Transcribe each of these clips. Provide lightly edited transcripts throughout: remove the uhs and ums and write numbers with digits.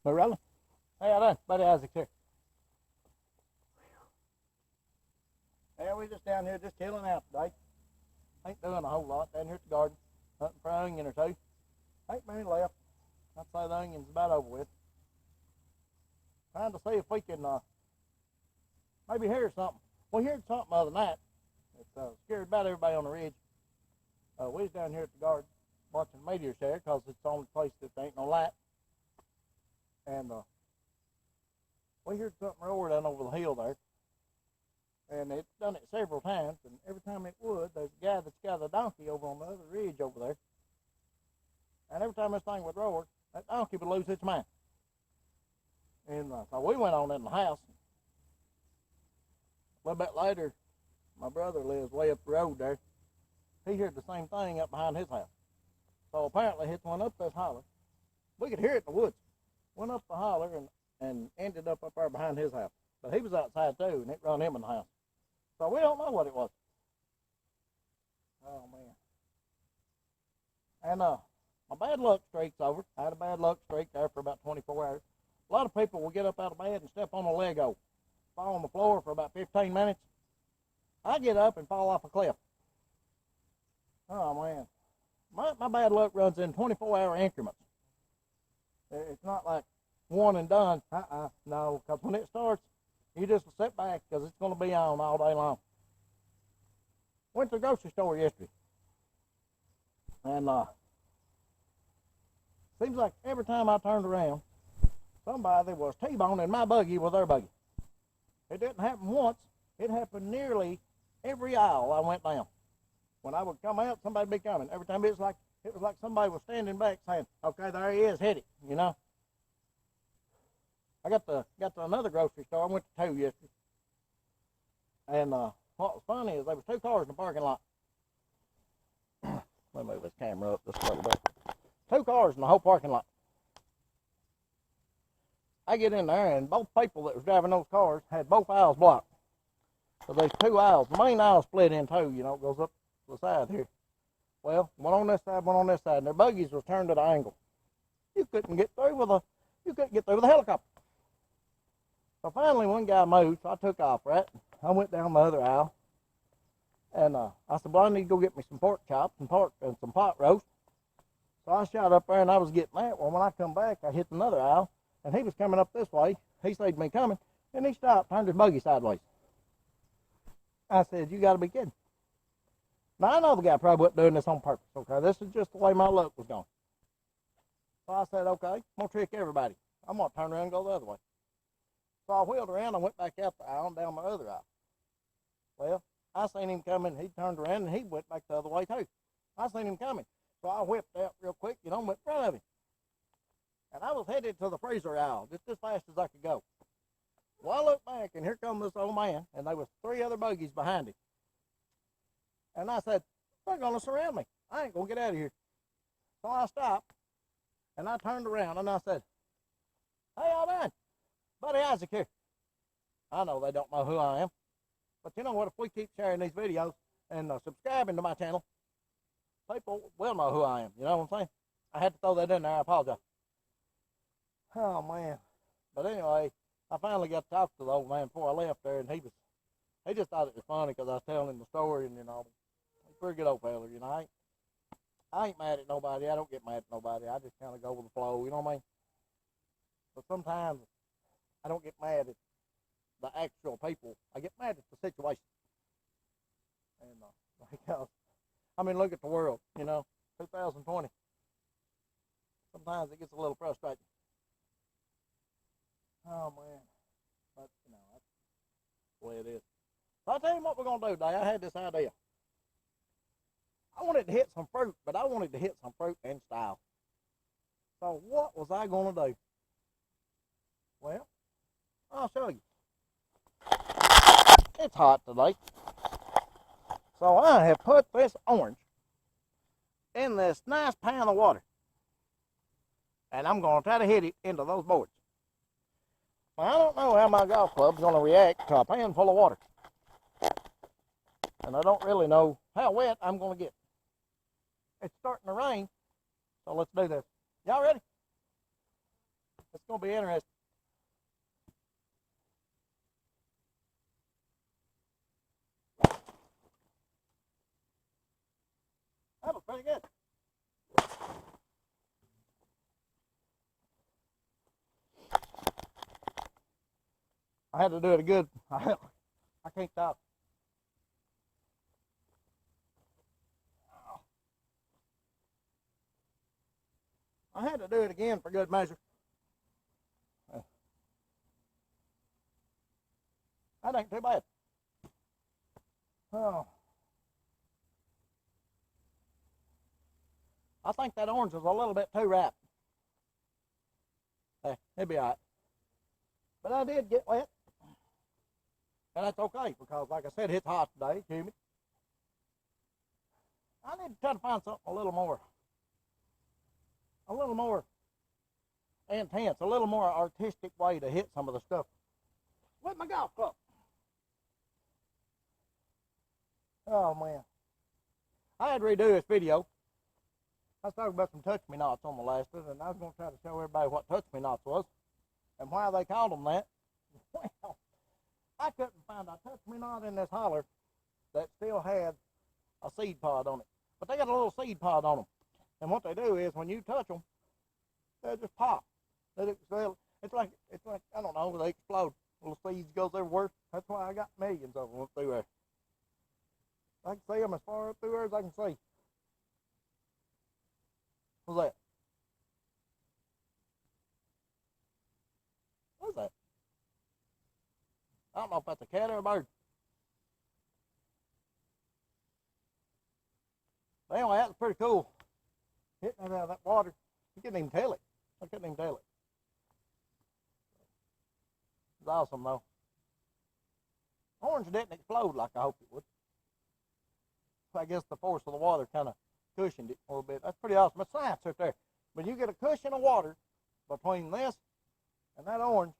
We're rolling. How y'all doing? Buddy Isaac here. Yeah, we just down here just chilling out today. Ain't doing a whole lot down here at the garden. Hunting for an onion or two. Ain't many left. I'd say the onion's about over with. Trying to see if we can maybe hear something. We heard something the other night. It scared about everybody on the ridge. We was down here at the garden watching meteor shower because it's the only place that ain't no light. And we heard something roar down over the hill there. And it's done it several times, and every time it would, there's a guy that's got a donkey over on the other ridge over there. And every time this thing would roar, that donkey would lose its mind. And so we went on in the house. A little bit later, my brother lives way up the road there. He heard the same thing up behind his house. So apparently it went up this holler. We could hear it in the woods. Went up the holler and ended up there behind his house. But he was outside too, and it run him in the house. So we don't know what it was. Oh, man. And my bad luck streak's over. I had a bad luck streak there for about 24 hours. A lot of people will get up out of bed and step on a Lego, fall on the floor for about 15 minutes. I get up and fall off a cliff. Oh, man. My bad luck runs in 24-hour increments. It's not like one and done. No, because when it starts, you just sit back because it's going to be on all day long. Went to the grocery store yesterday. And seems like every time I turned around, somebody was T-boning my buggy with their buggy. It didn't happen once. It happened nearly every aisle I went down. When I would come out, somebody'd be coming. Every time it was like somebody was standing back saying, okay, there he is, hit it, you know. I got to another grocery store. I went to 2 yesterday. And what was funny is there was 2 cars in the parking lot. Let me move this camera up just a little bit. 2 cars in the whole parking lot. I get in there, and both people that was driving those cars had both aisles blocked. So there's 2 aisles. The main aisle split in 2, you know, it goes up the side here. Well, one on this side, one on this side, and their buggies was turned at an angle. You couldn't get through with a helicopter. So finally, one guy moved, so I took off, right? I went down the other aisle, and I said, well, I need to go get me some pork chops and some pot roast. So I shot up there, and I was getting that. Well, when I come back, I hit another aisle, and he was coming up this way. He saw me coming, and he stopped, turned his buggy sideways. I said, you got to be kidding. Now, I know the guy probably wasn't doing this on purpose, okay? This is just the way my luck was going. So I said, okay, I'm going to trick everybody. I'm going to turn around and go the other way. So I wheeled around and went back out the aisle and down the other aisle. Well, I seen him coming. He turned around and he went back the other way too. I seen him coming. So I whipped out real quick, you know, and went in front of him. And I was headed to the freezer aisle just as fast as I could go. Well, I looked back, and here comes this old man, and there was 3 other buggies behind him. And I said, they're going to surround me. I ain't going to get out of here. So I stopped, and I turned around, and I said, hey, y'all doing? Buddy Isaac here. I know they don't know who I am, but you know what? If we keep sharing these videos and subscribing to my channel, people will know who I am. You know what I'm saying? I had to throw that in there. I apologize. Oh, man. But anyway, I finally got to talk to the old man before I left there, and he just thought it was funny because I was telling him the story, and, you know, he's a pretty good old fella, you know. I ain't mad at nobody. I don't get mad at nobody. I just kind of go with the flow, you know what I mean? But sometimes I don't get mad at the actual people. I get mad at the situation. And because, I mean, look at the world, you know, 2020. Sometimes it gets a little frustrating. Oh, man. But, you know, that's the way it is. So I'll tell you what we're going to do today. I had this idea. I wanted to hit some fruit, but I wanted to hit some fruit in style. So what was I going to do? Well, I'll show you. It's hot today. So I have put this orange in this nice pan of water. And I'm going to try to hit it into those boards. Now, I don't know how my golf club's going to react to a pan full of water. And I don't really know how wet I'm going to get. It's starting to rain, so let's do this. Y'all ready? Let's gonna be interesting. That was pretty good. I had to do it good. I can't stop. I had to do it again for good measure. That ain't too bad. Oh. I think that orange is a little bit too ripe. It'll be all right. But I did get wet. And that's okay because, like I said, it's hot today, it's humid. I need to try to find something a little more intense, a little more artistic way to hit some of the stuff with my golf club. Oh man, I had to redo this video. I was talking about some touch-me-nots on the last one, and I was going to try to show everybody what touch-me-nots was and why they called them that. Well, I couldn't find a touch-me-not in this holler that still had a seed pod on it. But they got a little seed pod on them. And what they do is when you touch them, they just pop. It's like, I don't know, they explode. Little seeds goes everywhere. That's why I got millions of them through there. I can see them as far up through there as I can see. What's that? What's that? I don't know if that's a cat or a bird. But anyway, that was pretty cool. Hitting it out of that water. You couldn't even tell it. I couldn't even tell it. It was awesome though. Orange didn't explode like I hoped it would. So I guess the force of the water kind of cushioned it a little bit. That's pretty awesome. It's science right there. When you get a cushion of water between this and that orange,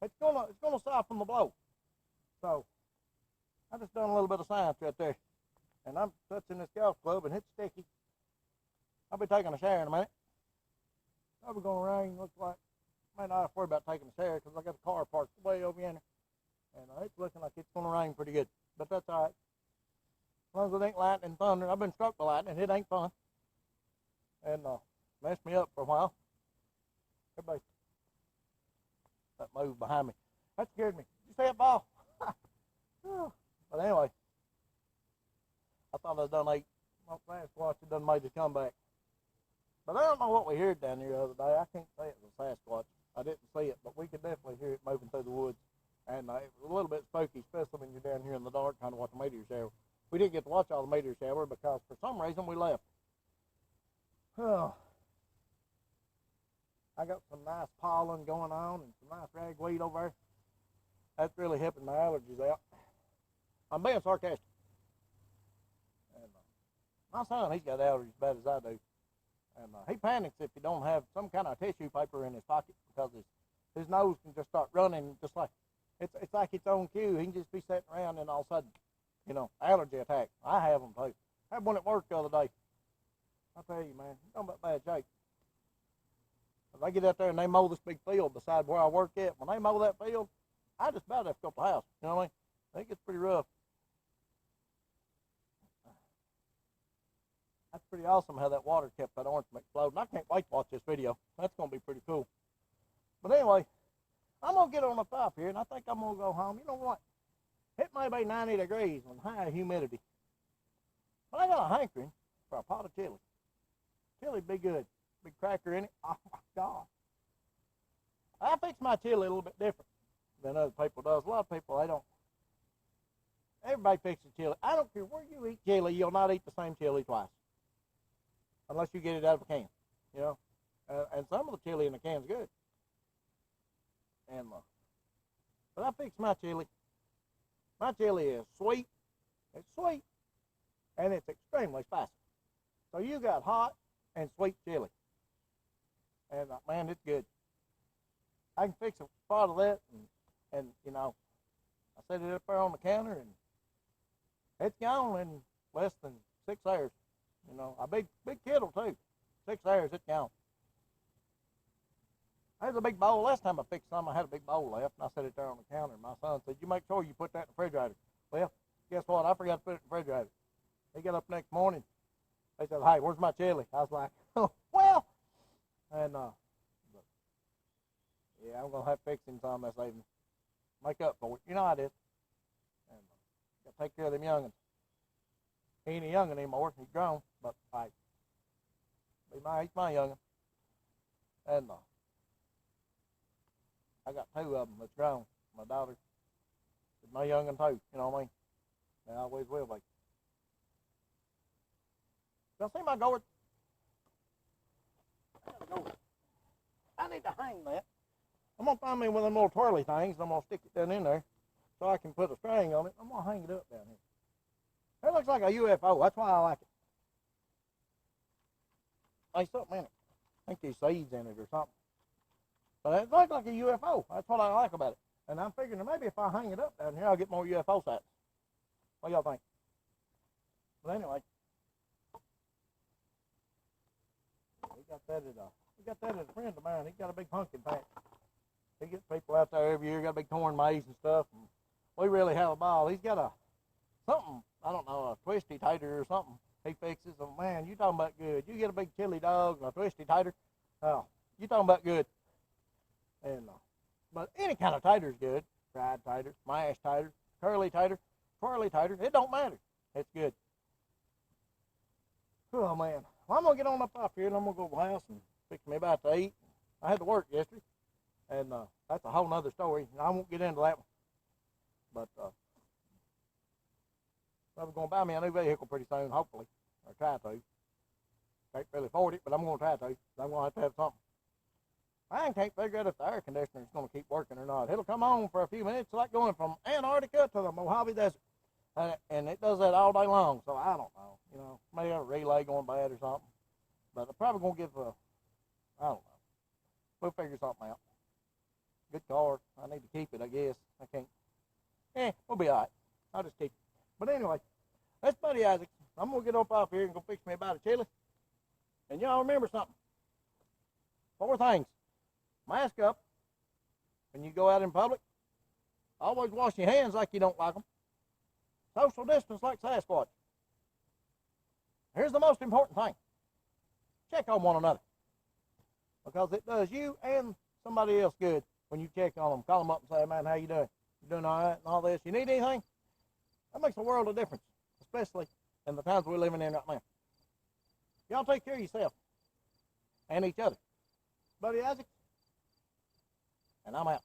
it's gonna soften the blow. So I just done a little bit of science right there. And I'm touching this golf club and it's sticky. I'll be taking a shower in a minute. Probably gonna rain, looks like. Might not have to worry about taking a shower because I got a car parked way over yonder. And it's looking like it's gonna rain pretty good. But that's all right. As long as it ain't lightning and thunder. I've been struck by lightning, it ain't fun. And messed me up for a while. Everybody that moved behind me. That scared me. Did you see that ball? But anyway, I thought I'd done 8. My Sasquatch had done made his comeback. But I don't know what we heard down here the other day. I can't say it was a Sasquatch. I didn't see it, but we could definitely hear it moving through the woods. And it was a little bit spooky, especially when you're down here in the dark trying to watch a meteor shower. We didn't get to watch all the meteor shower because for some reason we left. Oh. I got some nice pollen going on and some nice ragweed over there. That's really helping my allergies out. I'm being sarcastic. And my son, he's got allergies as bad as I do. And he panics if he don't have some kind of tissue paper in his pocket because his nose can just start running just like, it's like its own cue. He can just be sitting around and all of a sudden, you know, allergy attack. I have them too. I had one at work the other day. I tell you, man, it's talking about bad shape. If I get out there and they mow this big field beside where I work at, when they mow that field, I just about have to go to the house. You know what I mean? I think it's pretty rough. That's pretty awesome how that water kept that orange from exploding. I can't wait to watch this video. That's going to be pretty cool. But anyway, I'm going to get on the top here, and I think I'm going to go home. You know what? It may be 90 degrees and high humidity. But I got a hankering for a pot of chili. Chili be good. Big cracker in it. Oh, my God. I fix my chili a little bit different than other people does. A lot of people, they don't. Everybody fixes chili. I don't care where you eat chili, you'll not eat the same chili twice. Unless you get it out of a can, you know. And some of the chili in the can is good. And but I fix my chili. My chili is sweet. It's sweet. And it's extremely spicy. So you got hot and sweet chili. And man, it's good. I can fix a pot of that and you know, I set it up there on the counter and it's gone in less than 6 hours. You know, a big kettle too. 6 hours, it's gone. There's a big bowl. Last time I fixed some, I had a big bowl left, and I set it there on the counter. And my son said, "You make sure you put that in the refrigerator." Well, guess what? I forgot to put it in the refrigerator. He got up next morning. They said, "Hey, where's my chili?" I was like, "Oh, well." And but, yeah, I'm gonna have to fix him some this evening. Make up for it. You know how it is. And gotta take care of them youngins. He ain't a youngin anymore. He's grown, but hey, he's my youngin. And I got two of them that's grown. My daughter is my youngin too. You know what I mean? They always will be. Y'all see my gourd? I need to hang that. I'm gonna find me one of them little twirly things. And I'm gonna stick it down in there so I can put a string on it. I'm gonna hang it up down here. It looks like a UFO. That's why I like it. There's something in it. I think there's seeds in it or something. But it looks like a UFO. That's what I like about it. And I'm figuring maybe if I hang it up down here, I'll get more UFO sights. What y'all think? But anyway, we got that at a friend of mine. He got a big pumpkin patch. He gets people out there every year. Got a big corn maze and stuff. And we really have a ball. He's got something, I don't know, a twisty tater or something. He fixes them. Man, you talking about good. You get a big chili dog and a twisty tater. Oh, you talking about good. And but any kind of tater is good. Fried tater, mashed tater, curly tater, twirly tater. It don't matter. It's good. Oh man. Well, I'm gonna get on up here and I'm gonna go to the house and fix me about to eat. I had to work yesterday, and that's a whole nother story. I won't get into that one. But I'm gonna buy me a new vehicle pretty soon, hopefully, or try to. Can't really afford it, but I'm gonna try to. I'm gonna have to have something. I can't figure out if the air conditioner is going to keep working or not. It'll come on for a few minutes, like going from Antarctica to the Mojave Desert. And it does that all day long, so I don't know. You know, maybe a relay going bad or something. But I'm probably going to give I don't know. We'll figure something out. Good car. I need to keep it, I guess. I can't. We'll be all right. I'll just keep it. But anyway, that's Buddy Isaac. I'm going to get up off here and go fix me about a chili. And y'all remember something. 4 things. Mask up when you go out in public. Always wash your hands like you don't like them. Social distance like Sasquatch. Here's the most important thing. Check on one another. Because it does you and somebody else good when you check on them. Call them up and say, "Man, how you doing? You doing all right?" and all this. You need anything? That makes a world of difference. Especially in the times we're living in right now. Y'all take care of yourself. And each other. Buddy Isaac. And I'm out.